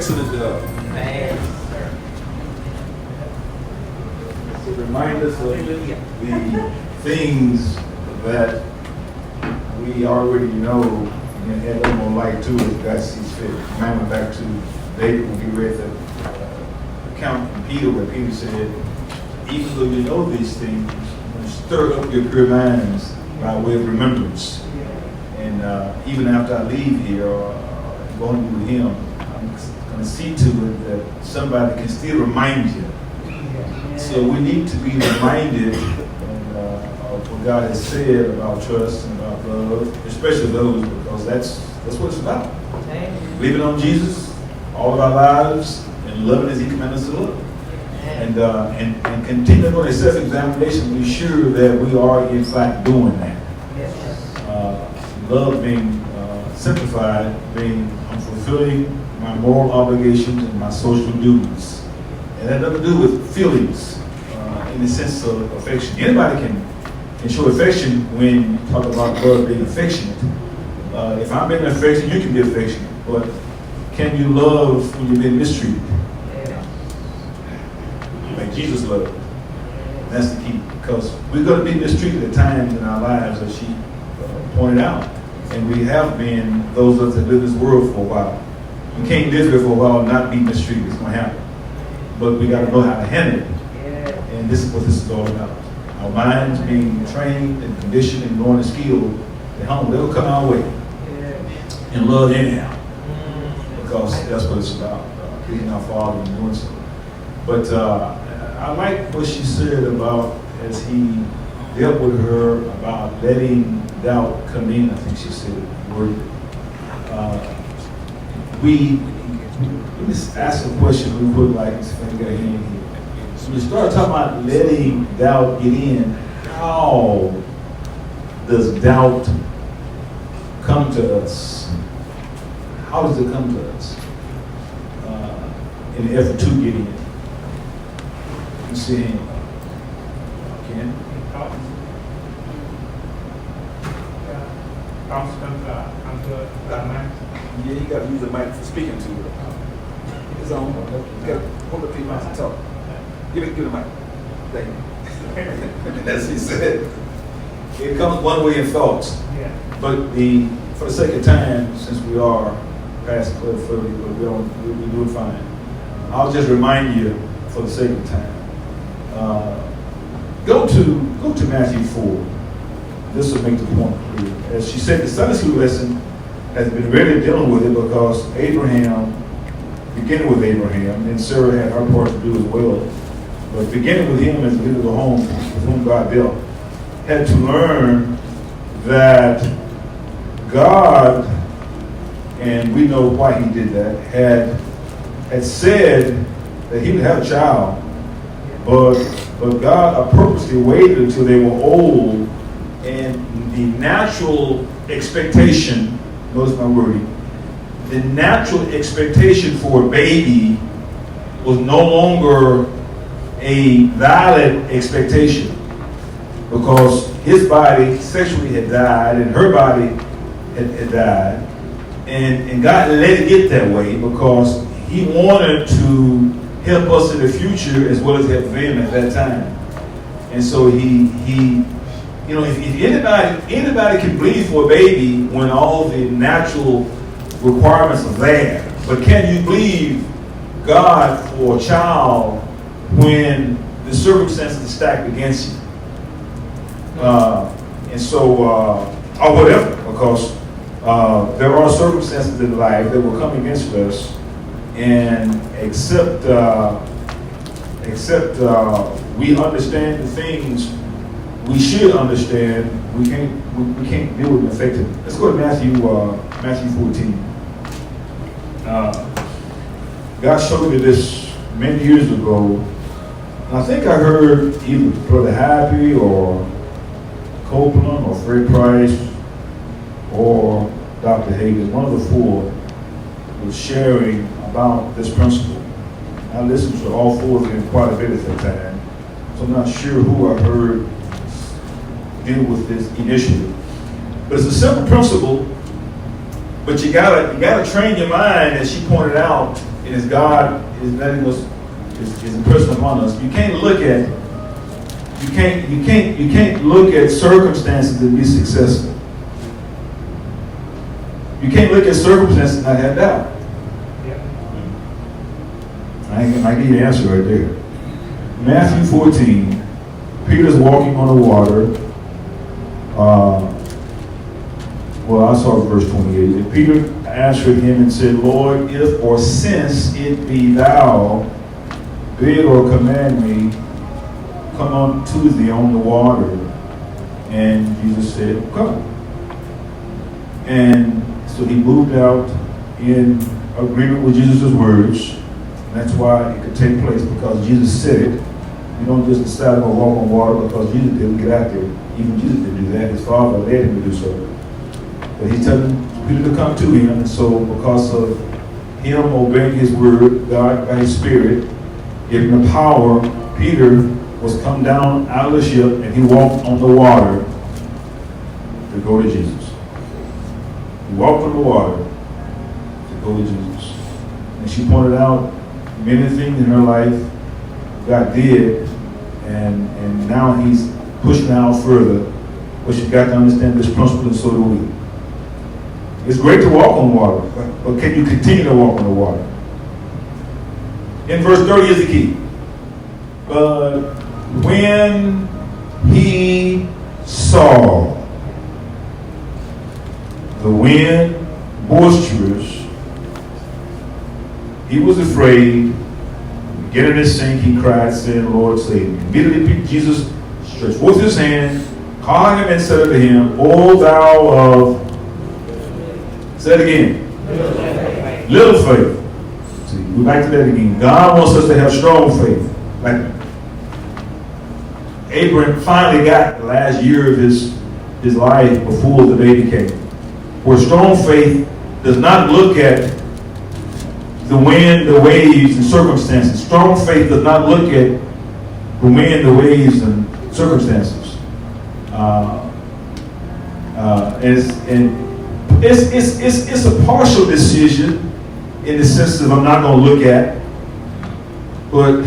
excellent job. To remind us of the things that we already know and add a little more light to it, God sees fit. Remember back to David when he read the account from Peter where Peter said, even though you know these things, stir up your pure minds by way of remembrance. And even after I leave here or going to be with him, I'm going to see to it that somebody can still remind you. So we need to be reminded of what God has said about trust and about love, especially those, because that's what it's about. Believing on Jesus all of our lives and loving as He commanded us to love. And continuing on a self-examination to be sure that we are in fact doing that. Love being simplified, being I'm fulfilling my moral obligations and my social duties. And that has nothing to do with feelings in the sense of affection. Anybody can show affection when you talk about love being affectionate. If I'm being affectionate, you can be affectionate. But can you love when you've been mistreated? Like Jesus loved. That's the key. Because we're going to be mistreated at times in our lives, as she pointed out. And we have been those of us that live in this world for a while. You can't live here for a while and not be mistreated. It's going to happen. But we got to know how to handle it. And this is what this is all about. Our minds being trained and conditioned and knowing the skill, they'll come our way. And love anyhow. Because that's what it's about. Pleasing our Father and doing so. But I like what she said about, as he dealt with her about letting doubt come in, I think she said the word. Let me ask a question real quick, like if I got a hand here. So we start talking about letting doubt get in. How does doubt come to us? How does it come to us in the effort to get in? You see him? Ken? Yeah, you got to use the mic for speaking to it. It's on. You got to hold up your mouth and talk. Give it the mic. Thank you. As he said, it comes one way in thoughts. Yeah. But for the sake of time, since we are past 12:30, but we do it fine. I'll just remind you, for the sake of time. Go to Matthew 4. This will make the point clear. As she said, the Sunday school lesson has been really dealing with it because Abraham, beginning with Abraham, and Sarah had her part to do as well, but beginning with him as the leader of the home with whom God dealt, had to learn that God, and we know why he did that, had said that he would have a child, but God purposely waited until they were old, and the natural expectation, notice my wording, the natural expectation for a baby was no longer a valid expectation because his body sexually had died and her body had died. And God let it get that way because he wanted to help us in the future as well as help them at that time. And so he you know, if anybody can believe for a baby when all the natural requirements are there, but can you believe God for a child when the circumstances are stacked against you? And so, or whatever, because there are circumstances in life that will come against us, and except we understand the things we should understand, we can't deal with them effectively. Let's go to Matthew 14. God showed me this many years ago. And I think I heard either Brother Happy or Copeland or Fred Price or Dr. Hagen, one of the four, was sharing about this principle. I listened to all four of them quite a bit at that time, so I'm not sure who I heard deal with this initially. But it's a simple principle, but you gotta train your mind, as she pointed out, and as God is letting us, is impressing upon us, you can't look at circumstances and be successful. You can't look at circumstances and not have doubt. I give you the answer right there. Matthew 14, Peter's walking on the water. Well, I saw verse 28. And Peter answered him and said, Lord, if or since it be thou, bid or command me, come unto thee on the water. And Jesus said, come. And so he moved out in agreement with Jesus' words. That's why it could take place, because Jesus said it. You don't just decide to walk on water because Jesus didn't get out there. Even Jesus didn't do that. His Father led him to do so. But he's telling Peter to come to him. And so because of him obeying his word, God by his Spirit, giving the power, Peter was come down out of the ship and he walked on the water to go to Jesus. He walked on the water to go to Jesus. And she pointed out many things in her life God did, and now he's pushing out further. But you've got to understand this principle, and so do we. It's great to walk on water, but can you continue to walk on the water? In verse 30 is the key. But when he saw the wind boisterous, he was afraid. Getting his sink, he cried, saying, Lord, save me. Immediately Jesus stretched forth his hand, caught him, and said unto him, O thou of, say it again, little faith. See, we're back to that again. God wants us to have strong faith. Like Abraham finally got the last year of his life before the baby came. Where strong faith does not look at the wind, the waves, and circumstances. Strong faith does not look at the wind, the waves, and circumstances. It's a partial decision in the sense that I'm not going to look at. But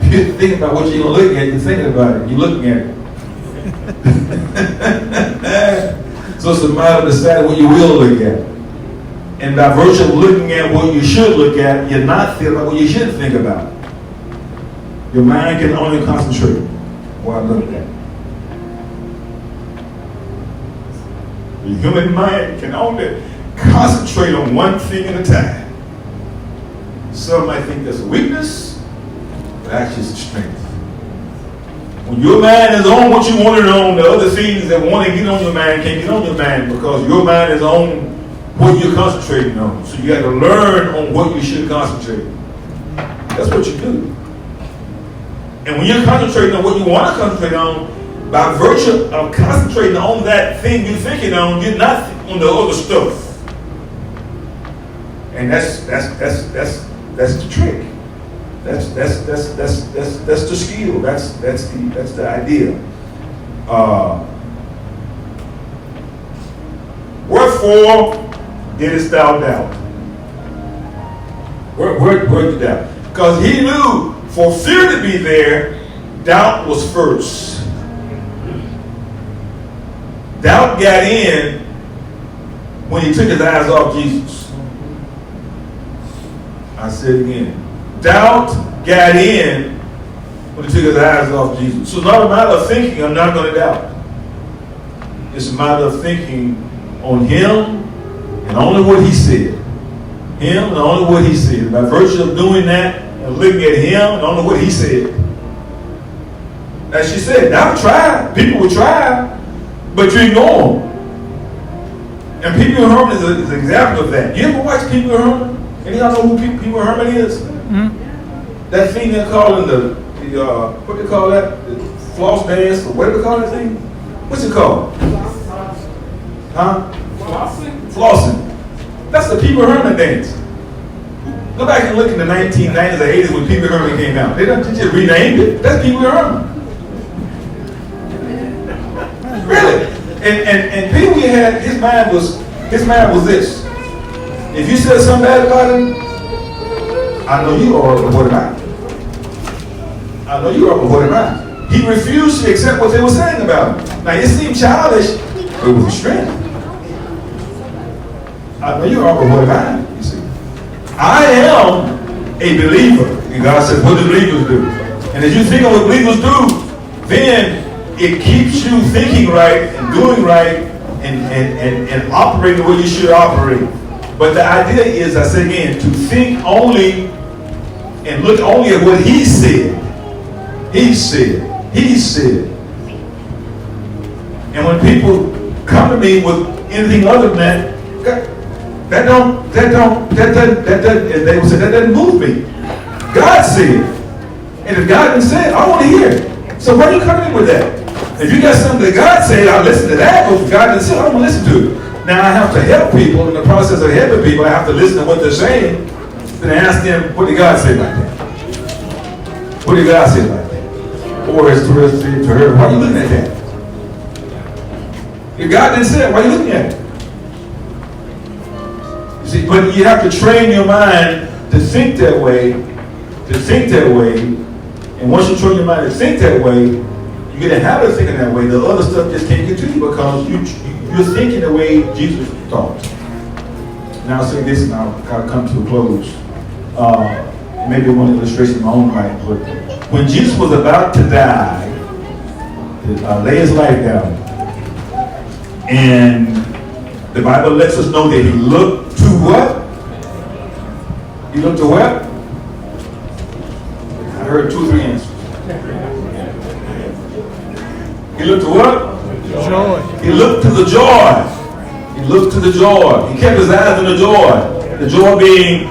if you think about what you're going to look at, you're thinking about it. You're looking at it. So it's a matter of deciding what you will look at. And by virtue of looking at what you should look at, you're not thinking about what you should think about. Your mind can only concentrate while looking at it. The human mind can only concentrate on one thing at a time. Some might think that's a weakness, but actually it's a strength. When your mind is on what you want it on, the other things that want to get on your mind can't get on your mind because your mind is on what you're concentrating on. So you got to learn on what you should concentrate on. That's what you do. And when you're concentrating on what you want to concentrate on, by virtue of concentrating on that thing you're thinking on, you're not on the other stuff. And that's the trick. That's the skill. That's the idea. Wherefore didst thou doubt? Where did doubt? Because he knew for fear to be there, doubt was first. Doubt got in when he took his eyes off Jesus. I said again. Doubt got in when he took his eyes off Jesus. So it's not a matter of thinking, I'm not going to doubt. It's a matter of thinking on him and only what he said. Him and only what he said. By virtue of doing that and looking at him and only what he said. As she said, doubt tried. People will try, but you ignore them. And Pee-wee Herman is an example of that. You ever watch Pee-wee Herman? Any of y'all know who Pee-wee Herman is? Mm-hmm. That thing they're calling the what do they call that? The floss dance, or what do they call that thing? What's it called? Huh? Flossing. That's the Pee-wee Herman dance. Go back and look in the 1990s or 80s when Pee-wee Herman came out. They just renamed it. That's Pee-wee Herman. Really? And Pee-wee had his mind was this. If you said something bad about him, I know you are of what about. I know you are of what about. He refused to accept what they were saying about him. Now it seemed childish, but it was a strength. I know you are of what about. You see, I am a believer, and God says, "What do believers do?" And as you think of what believers do, then it keeps you thinking right and doing right and operating the way you should operate. But the idea is, I say again, to think only and look only at what he said. He said. He said. And when people come to me with anything other than that doesn't move me. God said. And if God didn't say it, I want to hear it. So why are you coming in with that? If you got something that God said, I'll listen to that. But if God didn't say it, I don't want to listen to it. Now I have to help people in the process of helping people. I have to listen to what they're saying and ask them, what did God say about that? What did God say about that? Or as Teresa said to her, why are you looking at that? If God didn't say it, why are you looking at it? You see, but you have to train your mind to think that way, and once you train your mind to think that way, you get a habit of thinking that way. The other stuff just can't get to you because you're thinking the way Jesus thought. Now I'll say this and I'll come to a close. Maybe one illustration of my own life, but when Jesus was about to die, lay his life down, and the Bible lets us know that he looked to what? He looked to what? I heard 2 or 3 answers. He looked to what? Joy. He looked to the joy. He looked to the joy. He kept his eyes on the joy. The joy being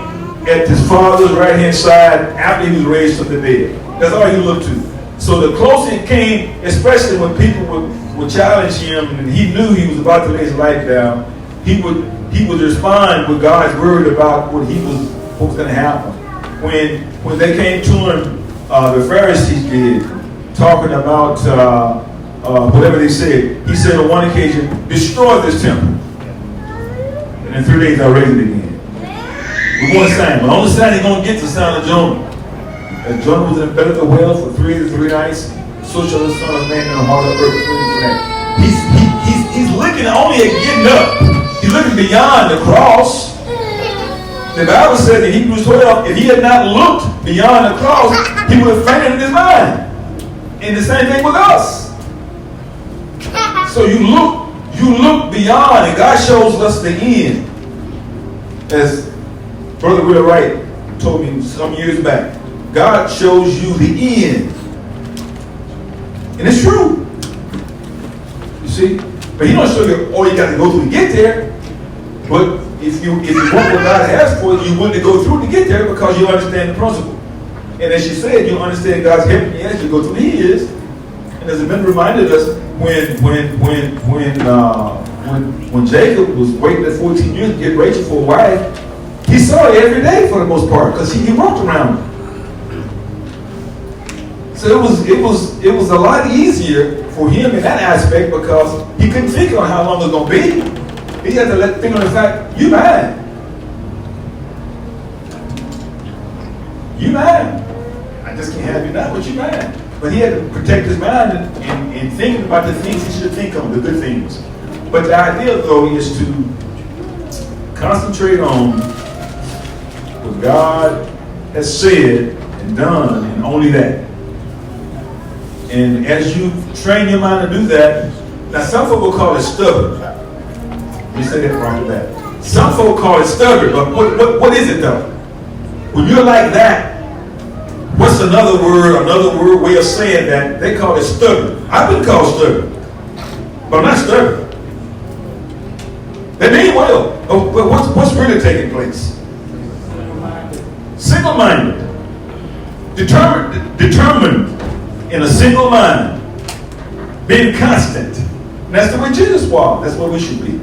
at his Father's right hand side after he was raised from the dead. That's all he looked to. So the closer it came, especially when people would challenge him and he knew he was about to lay his life down, he would respond with God's word about what was going to happen. When they came to him, the Pharisees did, talking about whatever they said. He said on one occasion, destroy this temple. And in 3 days I'll raise it again. We want to sign, but the only sign he's going to get is the sign of Jonah. That Jonah was in the well for 3 nights. So shall the Son of Man in the heart of the earth for 3 days. He's looking only at getting up. He's looking beyond the cross. The Bible says in Hebrews 12, if he had not looked beyond the cross, he would have fainted in his mind. And the same thing with us. So you look beyond, and God shows us the end. As Brother Will Wright told me some years back, God shows you the end. And it's true. You see? But he don't show you all you got to go through to get there. But if you want what God has for you, you want to go through to get there because you understand the principle. And as she said, you understand God's helping you as you go through. He is. And as the men reminded us, when Jacob was waiting at 14 years to get Rachel for a wife, he saw her every day for the most part because he walked around her. So it was a lot easier for him in that aspect because he couldn't think on how long it was going to be. He had to think on the fact, you mine. You mine. I just can't have you now, but you mine. But he had to protect his mind and thinking about the things he should think of, the good things. But the idea, though, is to concentrate on what God has said and done, and only that. And as you train your mind to do that, now some folk will call it stubborn. Let me say that right off the bat. Some folk call it stubborn, but what is it though? When you're like that, what's another word way of saying that? They call it stubborn. I've been called stubborn, but I'm not stubborn. They mean well, but what's really taking place? Single-minded. Determined in a single mind. Being constant. And that's the way Jesus was. That's what we should be.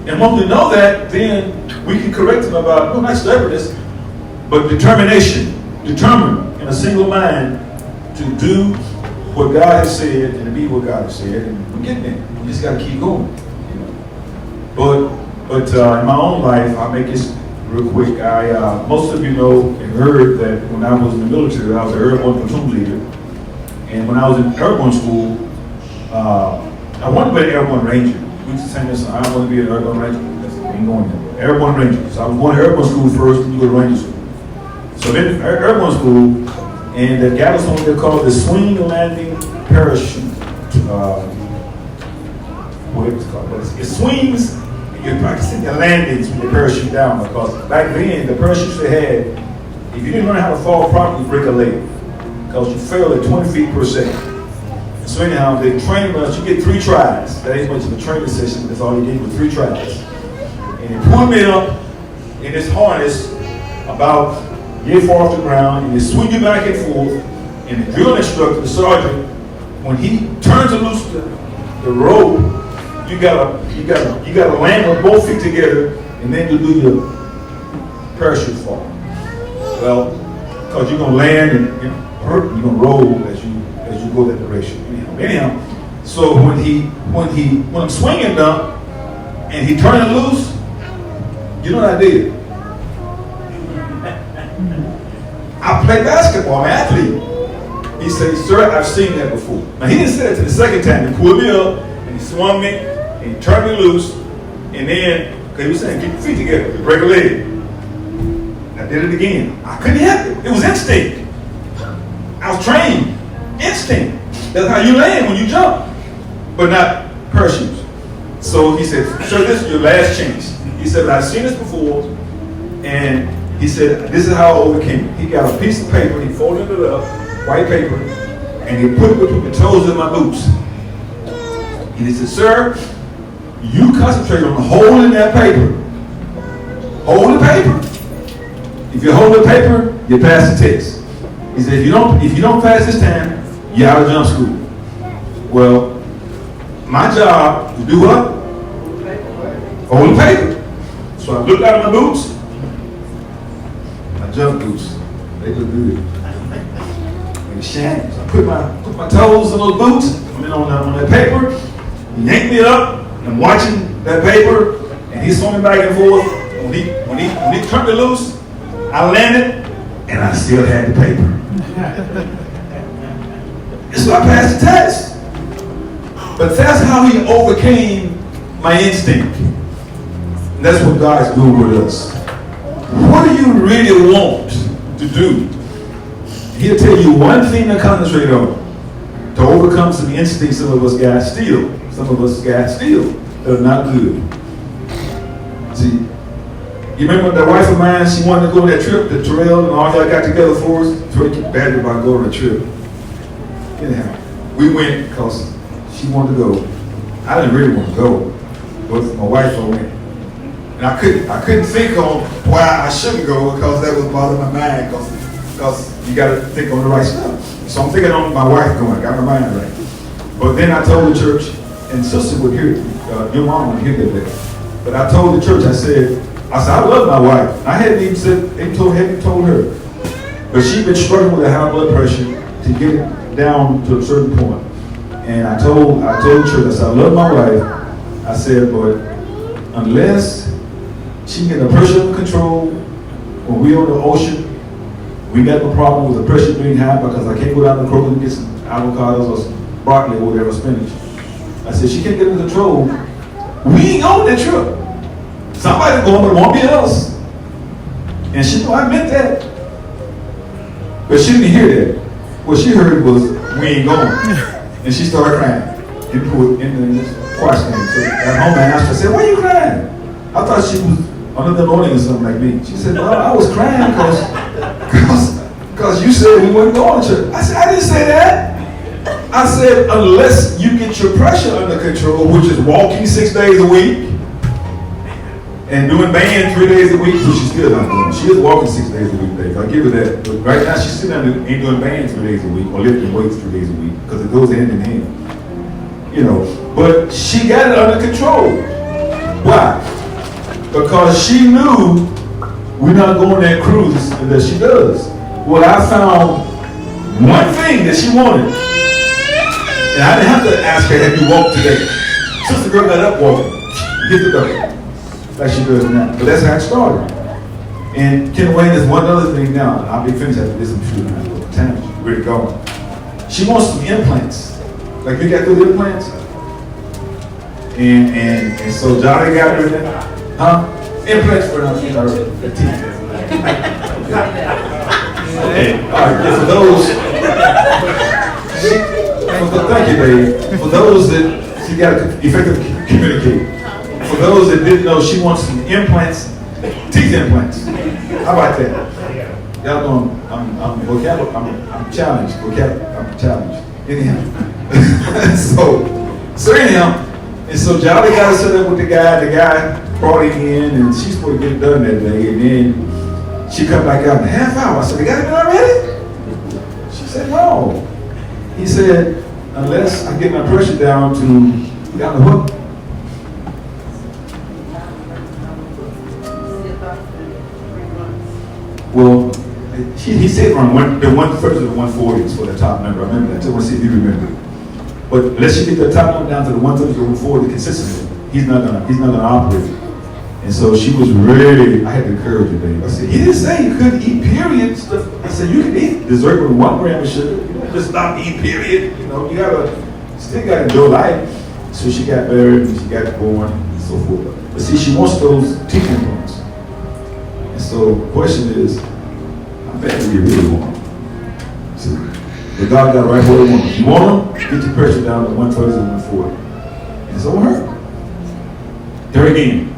And when we know that, then we can correct him about, no, not stubbornness, but determination. Determined in a single mind to do what God has said and to be what God has said. And we're getting there. We just got to keep going. But But in my own life, I'll make this real quick. Most of you know and heard that when I was in the military, I was an airborne platoon leader. And when I was in airborne school, I wanted to be an airborne ranger. We used to sing this song, I want to be an airborne ranger. That's what ain't going there. Airborne ranger. So I was going to airborne school first, then you go to ranger school. So then airborne school, and they got us on what they call the swing landing parachute. What it was called? It swings. You're practicing your landings with your parachute down, because back then the parachutes they had, if you didn't learn how to fall properly, you break a leg, because you fell at 20 feet per second. So anyhow, they trained us. You get 3 tries. That ain't much of a training session. That's all you get with 3 tries. And they pulled me up in this harness about yay far off the ground, and they swing you back and forth. And the drill instructor, the sergeant, when he turns and loose the rope, you gotta land with both feet together, and then you do your parachute fall. Well, because you're gonna land and you're gonna roll as you go that direction. Anyhow, so when I'm swinging down and he turned it loose, you know what I did? I play basketball. I'm an athlete. He said, "Sir, I've seen that before." Now he didn't say that to the second time. He pulled me up and he swung me and he turned me loose, and then because he was saying, "Get your feet together, break a leg." I did it again. I couldn't help it. It was instinct. I was trained. Instinct. That's how you land when you jump, but not parachutes. So he said, "Sir, this is your last chance." He said, "I've seen this before," and he said, "This is how I overcame it." He got a piece of paper, he folded it up, white paper, and he put it between the toes of my boots. And he said, "Sir, you concentrate on holding that paper. Hold the paper. If you hold the paper, you pass the test." He said, if you don't pass this time, you're out of jump school." Well, my job to do what? Hold the paper. So I looked out of my boots. My jump boots, they look good. They shiny. So I put my toes in those boots, and then on that paper. He yanked me up. I'm watching that paper, and he's swimming back and forth. When he turned it loose, I landed, and I still had the paper. So I passed the test. But that's how he overcame my instinct. And that's what God's doing with us. What do you really want to do? He'll tell you one thing to concentrate on to overcome some instincts some of us got still. Some of us got still that are not good. See, you remember that wife of mine, she wanted to go on that trip, the trail, and all y'all got together for us? Troy kept bad about going on a trip. Anyhow, we went because she wanted to go. I didn't really want to go, but my wife went. And I couldn't think on why I shouldn't go, because that was bothering my mind, because you got to think on the right stuff. So I'm thinking on my wife going, I got my mind right. But then I told the church, and sister would hear, your mom would hear that. But I told the church, I said, I love my wife. I hadn't even told her. But she'd been struggling with a high blood pressure to get it down to a certain point. And I told the church, I said, I love my wife. I said, but unless she get the pressure under control, when we on the ocean, we got no problem with the pressure being high, because I can't go down to the Kroger and get some avocados or some broccoli or whatever, spinach. I said, she can't get in control. We ain't on that trip. Somebody going, but it won't be us. And she knew I meant that. But she didn't hear that. What she heard was, we ain't going. And she started crying. And put in this wash thing. So at home I asked her, I said, why are you crying? I thought she was under the anointing or something like me. She said, well, I was crying because you said we weren't going to church. I said, I didn't say that. I said, unless you get your pressure under control, which is walking 6 days a week, and doing band 3 days a week, which she's still not doing. She is walking 6 days a week, Dave. I give her that. But right now, she's still ain't doing band 3 days a week, or lifting weights 3 days a week, because it goes hand in hand. You know, but she got it under control. Why? Because she knew we're not going that cruise unless she does. Well, I found one thing that she wanted. And I didn't have to ask her, have you walked today? Sister girl got up walking. Get the door. like she does now. But that's how it started. And Ken Wayne is one other thing now. I'll be finished after this, I'm sure. Time ready to go. She wants some implants. Like you got those implants? And so Johnny got her that. Huh? Implants for her teeth. Okay. All right, for those, thank you, babe. For those that she got to effectively communicate. For those that didn't know, she wants some implants, teeth implants. How about that? Y'all know I'm challenged. I'm challenged. Anyhow. so anyhow, and so Jolly got her set up with the guy. The guy brought him in, and she's supposed to get it done that day. And then she come back out in a half hour. I said, "They got it done already?" She said, "No." He said, "Unless I get my pressure down the hook." Well, he said the 130 to the 140s for the top number. I remember that. I want to see if you remember. But unless you get the top number down to the 130 to 140 consistently, he's not gonna operate. And so she was really, I had to encourage her, babe. I said, "He didn't say you couldn't eat, period." Stuff. I said, "You can eat dessert with 1 gram of sugar. You don't just stop eating, period. You know, still gotta enjoy life." So she got married and she got born and so forth. But see, she wants those teeth implants. And so the question is, how bad do you really want them? See, but God got right where they want them. If you want them, get your pressure down to 130 and 140. And so it hurt. There again,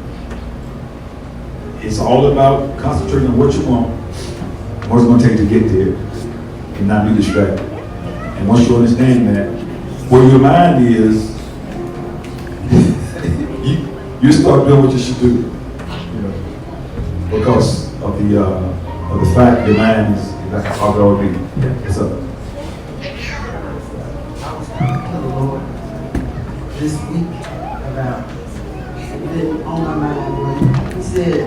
it's all about concentrating on what you want, what it's going to take to get there, and not be distracted. And once you understand that, where your mind is, you start doing what you should do. You know, because of the fact your mind is like how God be. What's up? I was talking to the Lord this week about it on my mind when he said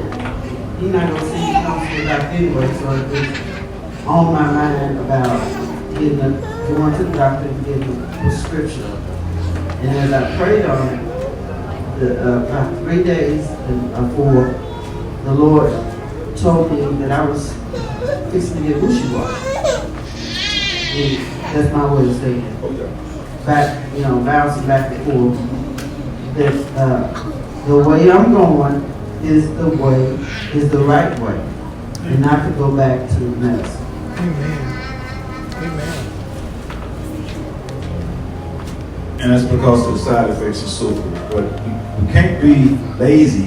he's not gonna see me come back anyway, so it was on my mind about going to the doctor and getting a prescription. And as I prayed on it, about 3 days before, the Lord told me that I was fixing to get wishy-washy. That's my way of saying it. Bouncing back and forth. That the way I'm going is the right way, and not to go back to medicine. Amen. Amen. And that's because of the side effects and so forth. But you can't be lazy.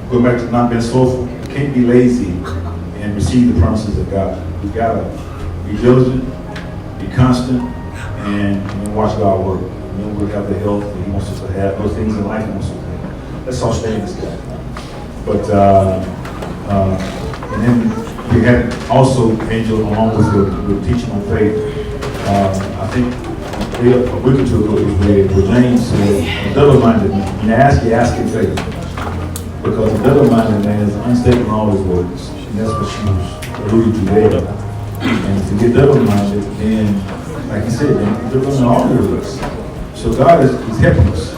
Go back to not being slothful. You can't be lazy and receive the promises of God. You gotta be diligent, be constant, and watch God work. We'll have the health that He wants us to have. Those things in life He wants us to have. Let's all stay in this guy. But and then we had also Angel along with the teaching on faith. I think a week or two ago it was read where James said, "A double-minded man, when you ask in faith." Because a double-minded man is unstable in all his words. And that's what she was alluding to there. And if you get double-minded, then, like he said, then you're double in all your words. So God is helping us.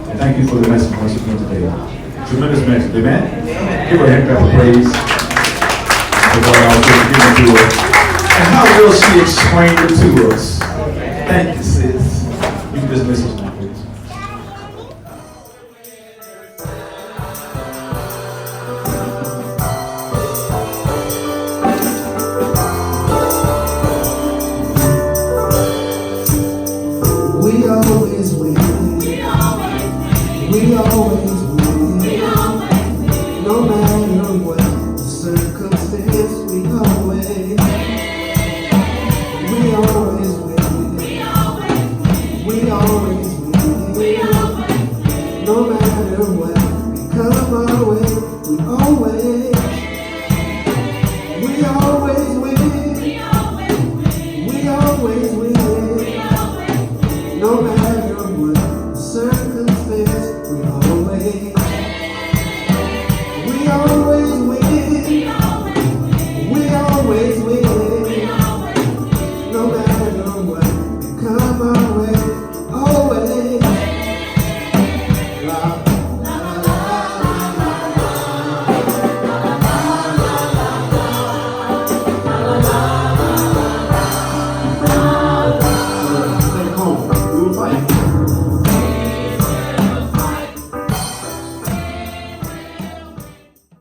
And thank you for the message once again today. Tremendous message. Amen? Give her a hand clap of praise. For what I was just giving to her. And how will she explain it to us? Thank you, sis. You can just message now, please. We always win. We always win. No matter what the circumstance, we always win. We always win. No matter what, we come our way, we always